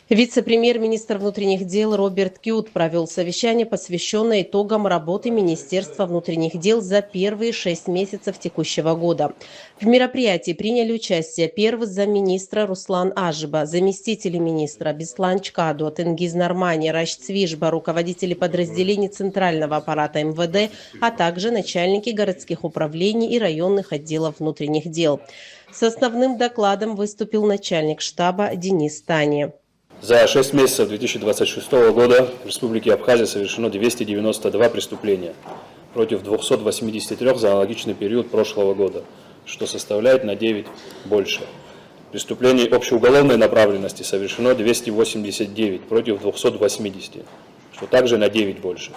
Вице-премьер-министр внутренних дел Роберт Кют провел совещание, посвященное итогам работы Министерства внутренних дел за первые 6 месяцев текущего года. В мероприятии приняли участие первый замминистра Руслан Ажиба, заместители министра Беслан Чкаду, Тенгиз Нормани, Раш Цвишба, руководители подразделений Центрального аппарата МВД, а также начальники городских управлений и районных отделов внутренних дел. С основным докладом выступил начальник штаба Денис Тани. За 6 месяцев 2026 года в Республике Абхазия совершено 292 преступления против 283 за аналогичный период прошлого года, что составляет на 9 больше. Преступлений общеуголовной направленности совершено 289 против 280, что также на 9 больше.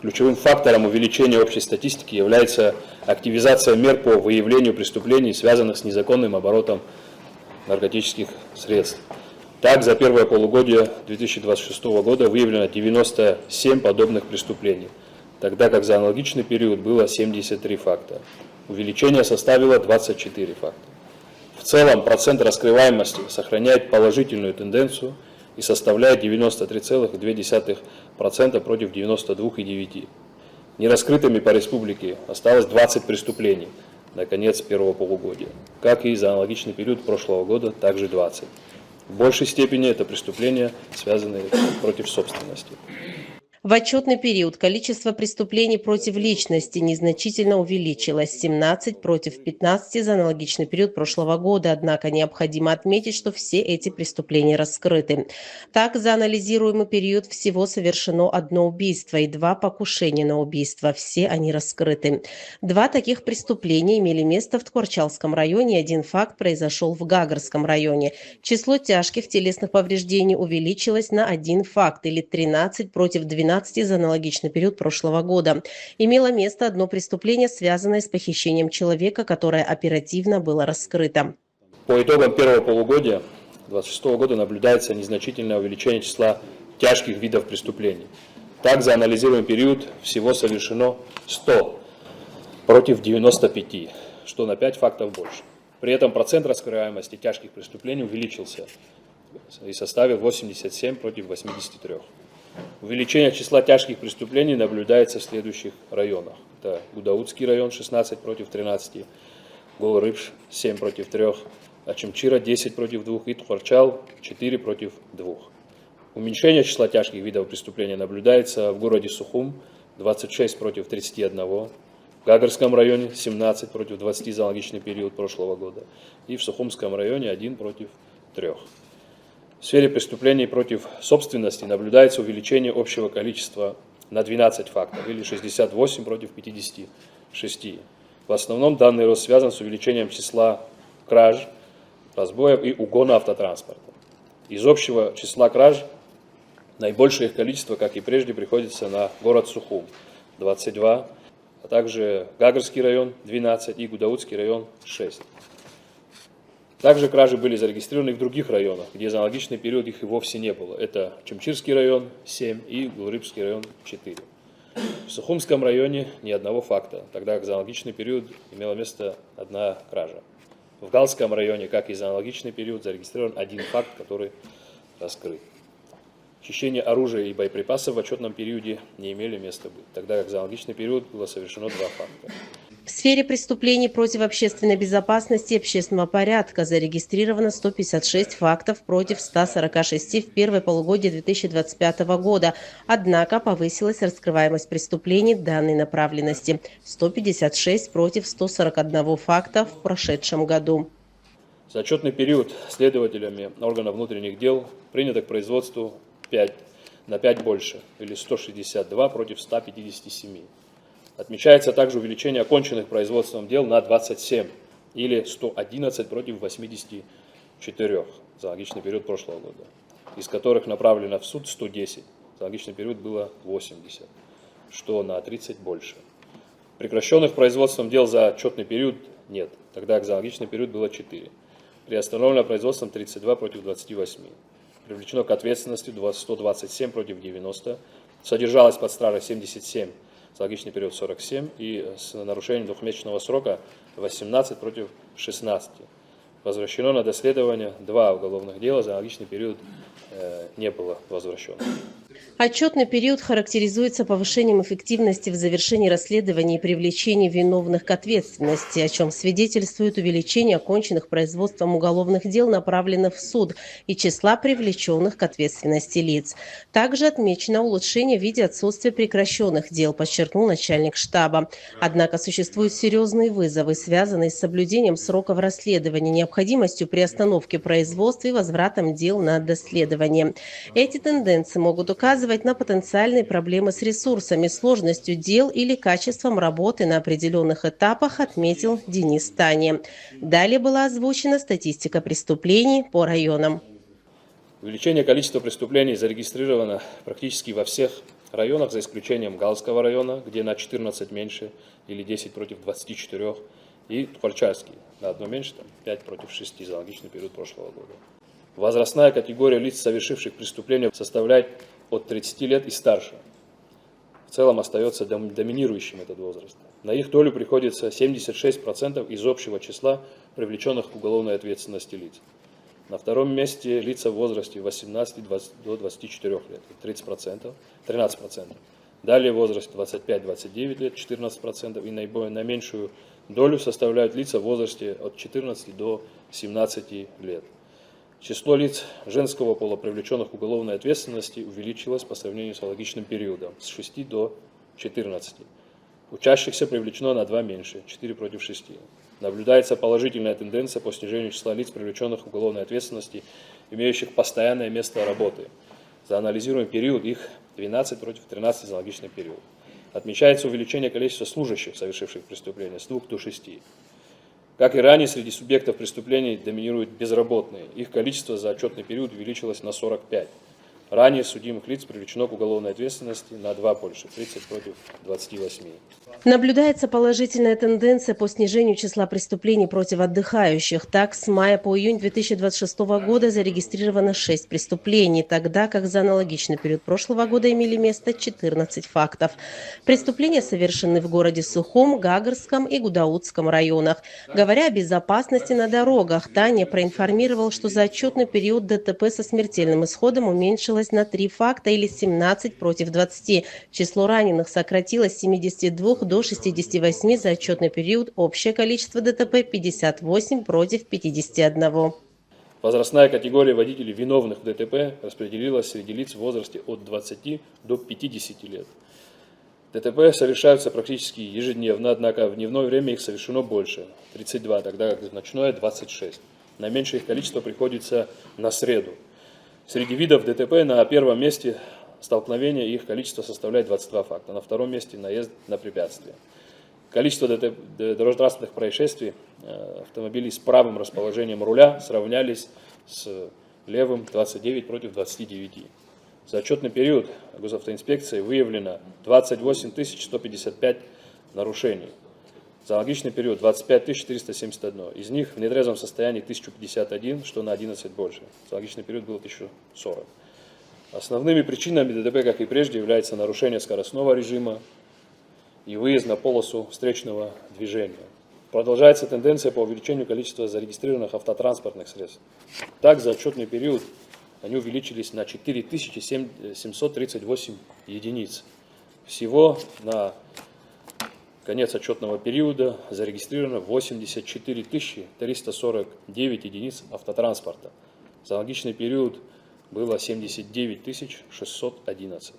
Ключевым фактором увеличения общей статистики является активизация мер по выявлению преступлений, связанных с незаконным оборотом наркотических средств. Так, за первое полугодие 2026 года выявлено 97 подобных преступлений, тогда как за аналогичный период было 73 факта. Увеличение составило 24 факта. В целом процент раскрываемости сохраняет положительную тенденцию и составляет 93,2% против 92,9%. Нераскрытыми по республике осталось 20 преступлений на конец первого полугодия, как и за аналогичный период прошлого года, также 20. В большей степени это преступления, связанные против собственности. В отчетный период количество преступлений против личности незначительно увеличилось – 17 против 15 за аналогичный период прошлого года. Однако необходимо отметить, что все эти преступления раскрыты. Так, за анализируемый период всего совершено 1 убийство и 2 покушения на убийство. Все они раскрыты. 2 таких преступления имели место в Тхорчалском районе, 1 факт произошел в Гагарском районе. Число тяжких телесных повреждений увеличилось на 1 факт, или 13 против 12 за аналогичный период прошлого года. Имело место 1 преступление, связанное с похищением человека, которое оперативно было раскрыто. По итогам первого полугодия 2026 года наблюдается незначительное увеличение числа тяжких видов преступлений. Так, за анализируемый период всего совершено 100 против 95, что на 5 фактов больше. При этом процент раскрываемости тяжких преступлений увеличился и составил 87 против 83. Увеличение числа тяжких преступлений наблюдается в следующих районах. Это Гудаутский район 16 против 13, Голрыбш 7 против 3, Ачамчира 10 против 2 и Тхорчал 4 против 2. Уменьшение числа тяжких видов преступлений наблюдается в городе Сухум 26 против 31, в Гагарском районе 17 против 20 за аналогичный период прошлого года и в Сухумском районе 1 против 3. В сфере преступлений против собственности наблюдается увеличение общего количества на 12 фактов, или 68 против 56. В основном данный рост связан с увеличением числа краж, разбоев и угона автотранспорта. Из общего числа краж наибольшее их количество, как и прежде, приходится на город Сухум – 22, а также Гагарский район – 12 и Гудаутский район – 6. Также кражи были зарегистрированы в других районах, где за аналогичный период их и вовсе не было. Это Чамчирский район 7 и Гулрыбский район 4. В Сухумском районе ни одного факта, тогда как за аналогичный период имела место 1 кража. В Галском районе, как и за аналогичный период, зарегистрирован 1 факт, который раскрыт. Хищение оружия и боеприпасов в отчетном периоде не имели места быть, тогда как за аналогичный период было совершено 2 факта. В сфере преступлений против общественной безопасности и общественного порядка зарегистрировано 156 фактов против 146 в первое полугодие 2025 года. Однако повысилась раскрываемость преступлений данной направленности – 156 против 141 факта в прошедшем году. За отчетный период следователями органов внутренних дел принято к производству на 5 больше, или 162 против 157. Отмечается также увеличение оконченных производством дел на 27, или 111 против 84 за аналогичный период прошлого года, из которых направлено в суд 110, за аналогичный период было 80, что на 30 больше. Прекращенных производством дел за отчетный период нет, тогда как за аналогичный период было 4. Приостановлено производством 32 против 28. Привлечено к ответственности 127 против 90. Содержалось под стражей 77, за аналогичный период 47. И с нарушением 2-месячного срока 18 против 16. возвращено на доследование 2 уголовных дела, за аналогичный период не было возвращено. Отчетный период характеризуется повышением эффективности в завершении расследований и привлечении виновных к ответственности, о чем свидетельствует увеличение оконченных производством уголовных дел, направленных в суд, и числа привлеченных к ответственности лиц. Также отмечено улучшение в виде отсутствия прекращенных дел, подчеркнул начальник штаба. Однако существуют серьезные вызовы, связанные с соблюдением сроков расследования, необходимостью приостановки производства и возвратом дел на доследование. Эти тенденции могут указывать на потенциальные проблемы с ресурсами, сложностью дел или качеством работы на определенных этапах, отметил Денис Тани. Далее была озвучена статистика преступлений по районам. Увеличение количества преступлений зарегистрировано практически во всех районах, за исключением Галского района, где на 14 меньше, или 10 против 24, и Тупольчарский, на одно меньше, 5 против 6 за аналогичный период прошлого года. Возрастная категория лиц, совершивших преступления, составляет от 30 лет и старше. В целом остается доминирующим этот возраст. На их долю приходится 76% из общего числа привлеченных к уголовной ответственности лиц. На втором месте лица в возрасте 18 до 24 лет, 13%. Далее в возрасте 25-29 лет, 14%. И наименьшую долю составляют лица в возрасте от 14 до 17 лет. Число лиц женского пола, привлеченных к уголовной ответственности, увеличилось по сравнению с аналогичным периодом с 6 до 14. Учащихся привлечено на 2 меньше, 4 против 6. Наблюдается положительная тенденция по снижению числа лиц, привлеченных к уголовной ответственности, имеющих постоянное место работы. За анализируемый период их 12 против 13 за аналогичный период. Отмечается увеличение количества служащих, совершивших преступления, с 2 до 6. Как и ранее, среди субъектов преступлений доминируют безработные. Их количество за отчетный период увеличилось на 45. Ранее судимых лиц привлечено к уголовной ответственности на 2 больше, 30 против 28. Наблюдается положительная тенденция по снижению числа преступлений против отдыхающих. Так, с мая по июнь 2026 года зарегистрировано 6 преступлений, тогда как за аналогичный период прошлого года имели место 14 фактов. Преступления совершены в городе Сухом, Гагарском и Гудаутском районах. Говоря о безопасности на дорогах, Таня проинформировал, что за отчетный период ДТП со смертельным исходом уменьшилось на 3 факта или 17 против 20. Число раненых сократилось с 72 до 68 за отчетный период. Общее количество ДТП 58 против 51. Возрастная категория водителей, виновных в ДТП, распределилась среди лиц в возрасте от 20 до 50 лет. ДТП совершаются практически ежедневно, однако в дневное время их совершено больше, 32, тогда как в ночное 26. На меньшее их количество приходится на среду. Среди видов ДТП на первом месте столкновения, их количество составляет 22 факта. На втором месте наезд на препятствия. Количество дорожно-транспортных происшествий автомобилей с правым расположением руля сравнялись с левым 29 против 29. За отчетный период госавтоинспекцией выявлено 28 155 нарушений. За аналогичный период 25 471. Из них в нетрезвом состоянии 1051, что на 11 больше. За аналогичный период было 1040. Основными причинами ДТП, как и прежде, является нарушение скоростного режима и выезд на полосу встречного движения. Продолжается тенденция по увеличению количества зарегистрированных автотранспортных средств. Так, за отчетный период они увеличились на 4738 единиц. Всего на конец отчетного периода зарегистрировано 84 349 единиц автотранспорта. За аналогичный период было 79 611.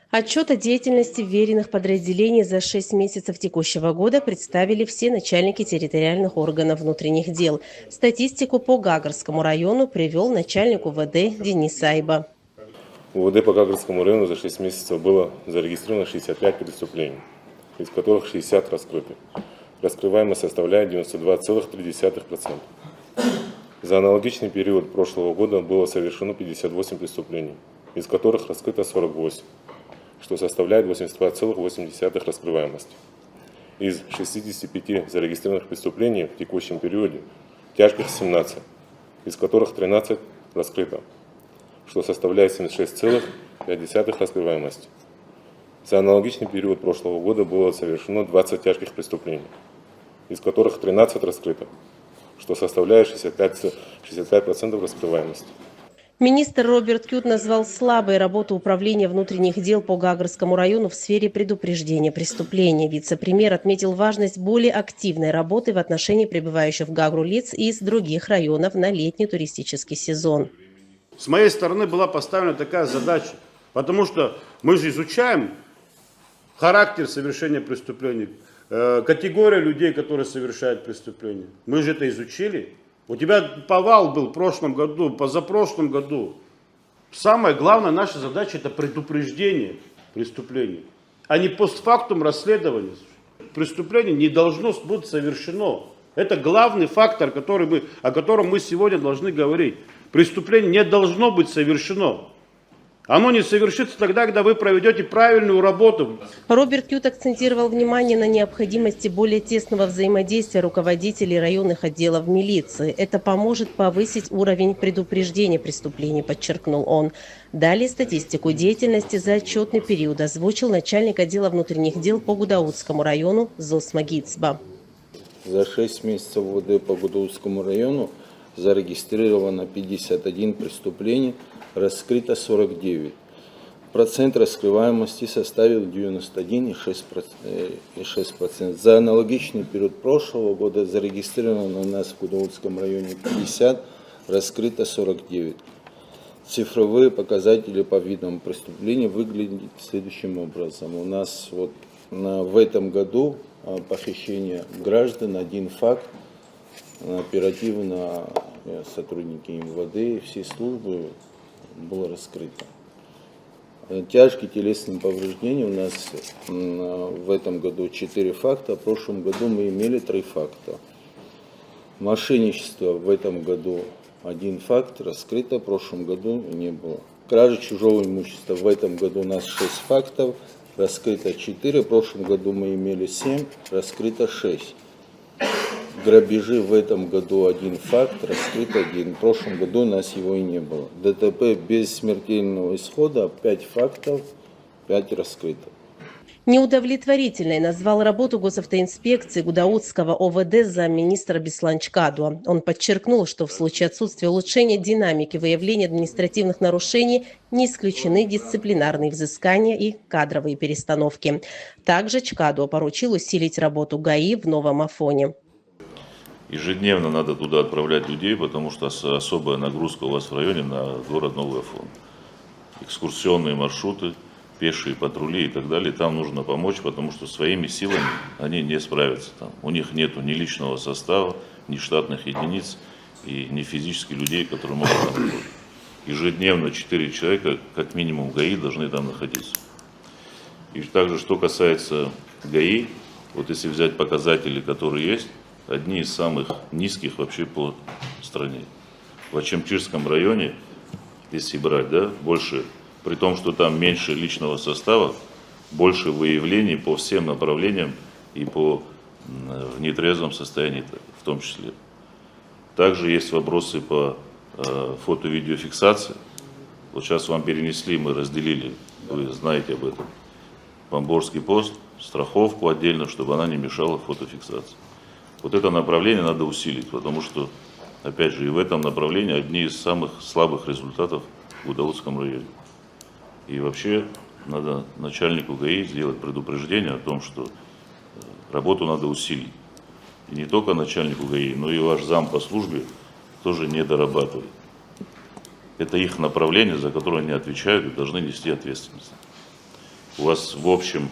Отчет о деятельности вверенных подразделений за 6 месяцев текущего года представили все начальники территориальных органов внутренних дел. Статистику по Гагарскому району привел начальник УВД Денис Айба. В УВД по Гагарскому району за 6 месяцев было зарегистрировано 65 преступлений, из которых 60 раскрыты. Раскрываемость составляет 92,3%. За аналогичный период прошлого года было совершено 58 преступлений, из которых раскрыто 48, что составляет 82,8% раскрываемости. Из 65 зарегистрированных преступлений в текущем периоде тяжких 17, из которых 13 раскрыто, что составляет 76,5% раскрываемости. За аналогичный период прошлого года было совершено 20 тяжких преступлений, из которых 13 раскрыто, что составляет 65% раскрываемости. Министр Роберт Кют назвал слабой работу Управления внутренних дел по Гагрскому району в сфере предупреждения преступлений. Вице-премьер отметил важность более активной работы в отношении прибывающих в Гагру лиц из других районов на летний туристический сезон. С моей стороны была поставлена такая задача, потому что мы же изучаем характер совершения преступлений, категория людей, которые совершают преступления. Мы же это изучили. У тебя повал был в прошлом году, позапрошлом году. Самая главная наша задача — это предупреждение преступлений, а не постфактум расследования. Преступление не должно быть совершено. Это главный фактор, о котором мы сегодня должны говорить. Преступление не должно быть совершено. Оно не совершится тогда, когда вы проведете правильную работу. Роберт Кют акцентировал внимание на необходимости более тесного взаимодействия руководителей районных отделов милиции. Это поможет повысить уровень предупреждения преступлений, подчеркнул он. Далее статистику деятельности за отчетный период озвучил начальник отдела внутренних дел по Гудаутскому району Зос Магицба. За 6 месяцев ВВД по Гудаутскому району зарегистрировано 51 преступлений, раскрыто 49. Процент раскрываемости составил 91,6%. За аналогичный период прошлого года зарегистрировано у нас в Гудаутском районе 50, раскрыто 49. Цифровые показатели по видам преступлений выглядят следующим образом. У нас в этом году похищение граждан, 1 факт, оперативно сотрудники МВД и все службы было раскрыто. Тяжкие телесные повреждения у нас в этом году 4 факта, в прошлом году мы имели 3 факта. Мошенничество в этом году 1 факт, раскрыто, в прошлом году не было. Кража чужого имущества в этом году у нас 6 фактов, раскрыто 4, в прошлом году мы имели 7, раскрыто 6. Грабежи в этом году 1 факт, раскрыт 1. В прошлом году у нас его и не было. ДТП без смертельного исхода 5 фактов, 5 раскрыто. Неудовлетворительной назвал работу госавтоинспекции Гудаутского ОВД замминистра Беслан Чкадуа. Он подчеркнул, что в случае отсутствия улучшения динамики выявления административных нарушений не исключены дисциплинарные взыскания и кадровые перестановки. Также Чкадуа поручил усилить работу ГАИ в Новом Афоне. Ежедневно надо туда отправлять людей, потому что особая нагрузка у вас в районе на город Новый Афон. Экскурсионные маршруты, пешие патрули и так далее. Там нужно помочь, потому что своими силами они не справятся. Там. У них нет ни личного состава, ни штатных единиц и ни физических людей, которые могут там работать. Ежедневно 4 человека, как минимум ГАИ, должны там находиться. И также, что касается ГАИ, если взять показатели, которые есть, одни из самых низких вообще по стране. В Ачамчирском районе, если брать, больше, при том, что там меньше личного состава, больше выявлений по всем направлениям и в нетрезвом состоянии в том числе. Также есть вопросы по фото-видеофиксации. Сейчас вам перенесли, мы разделили, вы знаете об этом, Бамборский пост, страховку отдельно, чтобы она не мешала фотофиксации. Это направление надо усилить, потому что, опять же, и в этом направлении одни из самых слабых результатов в Гудаутском районе. И вообще надо начальнику ГАИ сделать предупреждение о том, что работу надо усилить. И не только начальнику ГАИ, но и ваш зам по службе тоже не дорабатывает. Это их направление, за которое они отвечают и должны нести ответственность. У вас в общем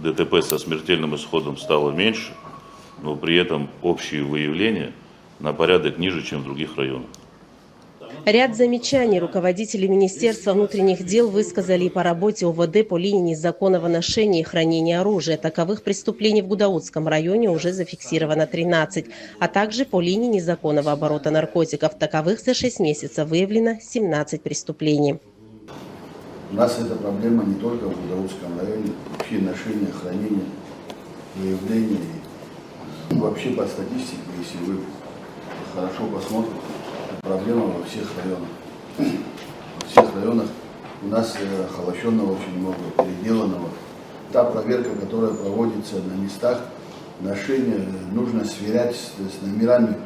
ДТП со смертельным исходом стало меньше, но при этом общие выявления на порядок ниже, чем в других районах. Ряд замечаний руководители Министерства внутренних дел высказали и по работе ОВД по линии незаконного ношения и хранения оружия. Таковых преступлений в Гудаутском районе уже зафиксировано 13, а также по линии незаконного оборота наркотиков. Таковых за 6 месяцев выявлено 17 преступлений. У нас эта проблема не только в Гудаутском районе, вообще ношение, хранение, выявление. Вообще по статистике, если вы хорошо посмотрите, проблема во всех районах. Во всех районах у нас холощенного очень много, переделанного. Та проверка, которая проводится на местах ношения, нужно сверять с номерами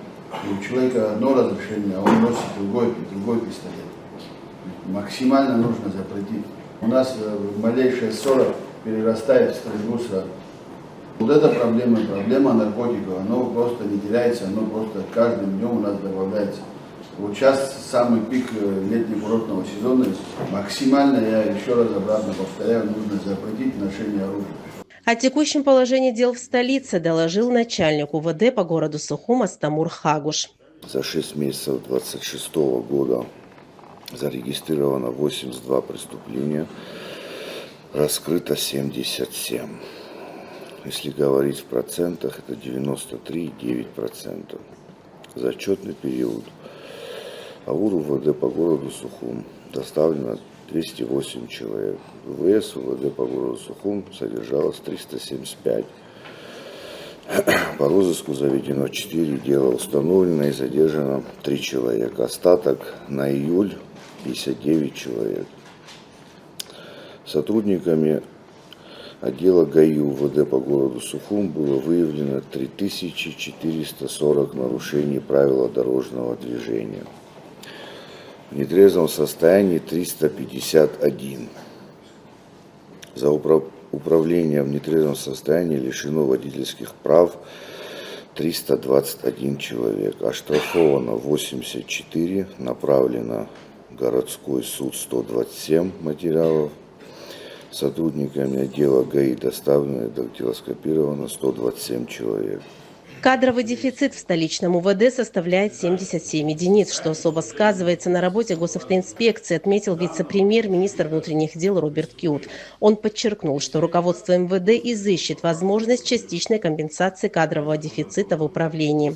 И у человека одно разрешение, а он носит другой пистолет. Максимально нужно запретить. У нас малейшая ссора перерастает в стрельбу сразу. Вот эта проблема наркотиков, оно просто не теряется, оно просто каждым днем у нас добавляется. Вот сейчас самый пик летнего курортного сезона. Максимально, я еще раз обратно повторяю, нужно запретить ношение оружия. О текущем положении дел в столице доложил начальник УВД по городу Сухум Астамур Хагуш. За 6 месяцев 2026 года зарегистрировано 82 преступления, раскрыто 77. Если говорить в процентах, это 93,9%. За отчетный период АУР УВД по городу Сухум доставлено 208 человек. ВВС УВД по городу Сухум содержалось 375. По розыску заведено 4 дела, установлено и задержано 3 человека. Остаток на июль 59 человек. Сотрудниками отдела ГАИ УВД по городу Сухум было выявлено 3440 нарушений правил дорожного движения. В нетрезвом состоянии 351. За управление в нетрезвом состоянии лишено водительских прав 321 человек. Оштрафовано 84, направлено в городской суд 127 материалов. Сотрудниками отдела ГАИ доставлено и дактилоскопировано 127 человек. Кадровый дефицит в столичном УВД составляет 77 единиц, что особо сказывается на работе госавтоинспекции, отметил вице-премьер-министр внутренних дел Роберт Кют. Он подчеркнул, что руководство МВД изыщет возможность частичной компенсации кадрового дефицита в управлении.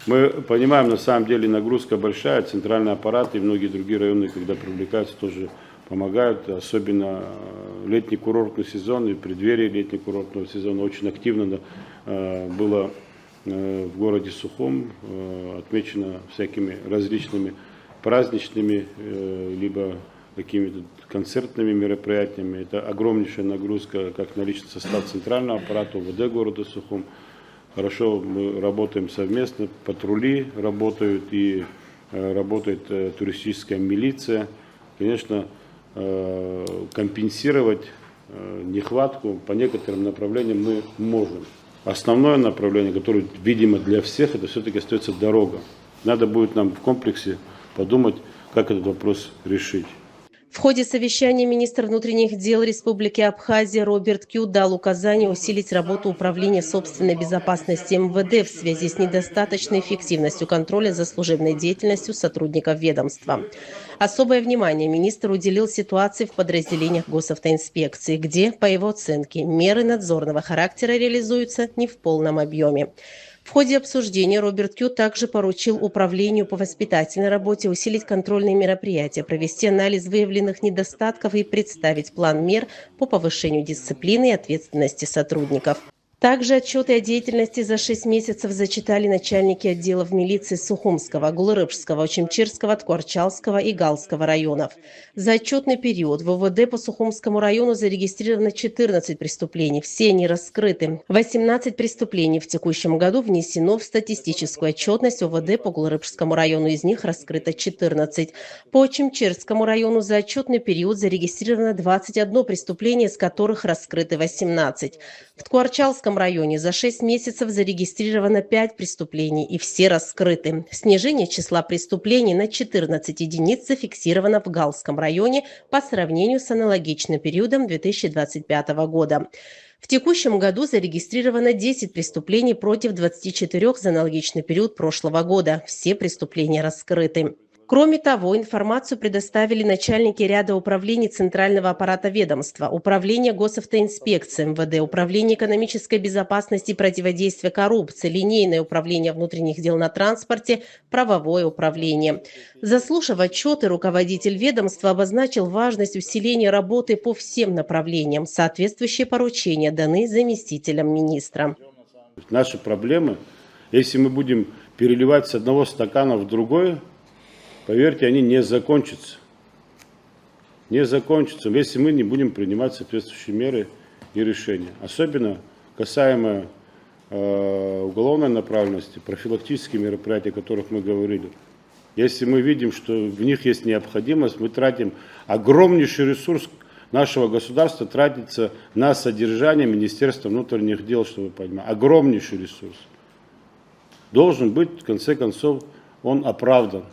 Мы понимаем, на самом деле нагрузка большая, центральный аппарат и многие другие районы, когда привлекаются, тоже помогают, особенно летний курортный сезон и преддверие летнего курортного сезона очень активно было в городе Сухум, отмечено всякими различными праздничными либо какими-то концертными мероприятиями. Это огромнейшая нагрузка как на личный состав центрального аппарата УВД города Сухум. Хорошо мы работаем совместно, патрули работают и работает туристическая милиция. Конечно, компенсировать нехватку по некоторым направлениям мы можем. Основное направление, которое видимо для всех, это все-таки остается дорога. Надо будет нам в комплексе подумать, как этот вопрос решить. В ходе совещания министр внутренних дел Республики Абхазия Роберт Кют дал указание усилить работу Управления собственной безопасности МВД в связи с недостаточной эффективностью контроля за служебной деятельностью сотрудников ведомства. Особое внимание министр уделил ситуации в подразделениях госавтоинспекции, где, по его оценке, меры надзорного характера реализуются не в полном объеме. В ходе обсуждения Роберт Кют также поручил Управлению по воспитательной работе усилить контрольные мероприятия, провести анализ выявленных недостатков и представить план мер по повышению дисциплины и ответственности сотрудников. Также отчеты о деятельности за 6 месяцев зачитали начальники отделов милиции Сухумского, Гулырыбского, Очимчирского, Ткорчалского и Галского районов. За отчетный период в УВД по Сухумскому району зарегистрировано 14 преступлений, все они раскрыты. 18 преступлений в текущем году внесено в статистическую отчетность УВД по Гулырыбскому району, из них раскрыто 14. По Очимчирскому району за отчетный период зарегистрировано 21 преступление, из которых раскрыты 18. В Ткорчалском районе за 6 месяцев зарегистрировано 5 преступлений и все раскрыты. Снижение числа преступлений на 14 единиц зафиксировано в Галском районе по сравнению с аналогичным периодом 2025 года. В текущем году зарегистрировано 10 преступлений против 24 за аналогичный период прошлого года. Все преступления раскрыты. Кроме того, информацию предоставили начальники ряда управлений Центрального аппарата ведомства, Управление госавтоинспекции МВД, Управление экономической безопасности и противодействия коррупции, Линейное управление внутренних дел на транспорте, Правовое управление. Заслушав отчеты, руководитель ведомства обозначил важность усиления работы по всем направлениям. Соответствующие поручения даны заместителям министра. Наши проблемы, если мы будем переливать с одного стакана в другой, поверьте, они не закончатся. Не закончатся, если мы не будем принимать соответствующие меры и решения. Особенно касаемо уголовной направленности, профилактические мероприятия, о которых мы говорили. Если мы видим, что в них есть необходимость, мы тратим огромнейший ресурс нашего государства, тратится на содержание Министерства внутренних дел, чтобы вы понимали. Огромнейший ресурс. Должен быть, в конце концов, он оправдан.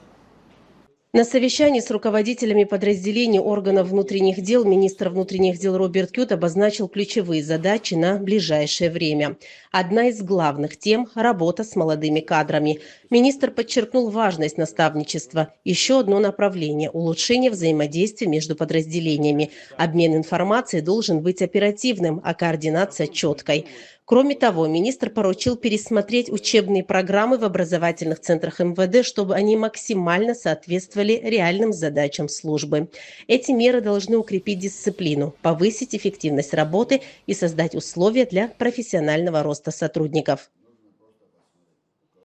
На совещании с руководителями подразделений органов внутренних дел министр внутренних дел Роберт Кют обозначил ключевые задачи на ближайшее время. Одна из главных тем – работа с молодыми кадрами. Министр подчеркнул важность наставничества. Еще одно направление – улучшение взаимодействия между подразделениями. Обмен информацией должен быть оперативным, а координация четкой. Кроме того, министр поручил пересмотреть учебные программы в образовательных центрах МВД, чтобы они максимально соответствовали реальным задачам службы. Эти меры должны укрепить дисциплину, повысить эффективность работы и создать условия для профессионального роста сотрудников.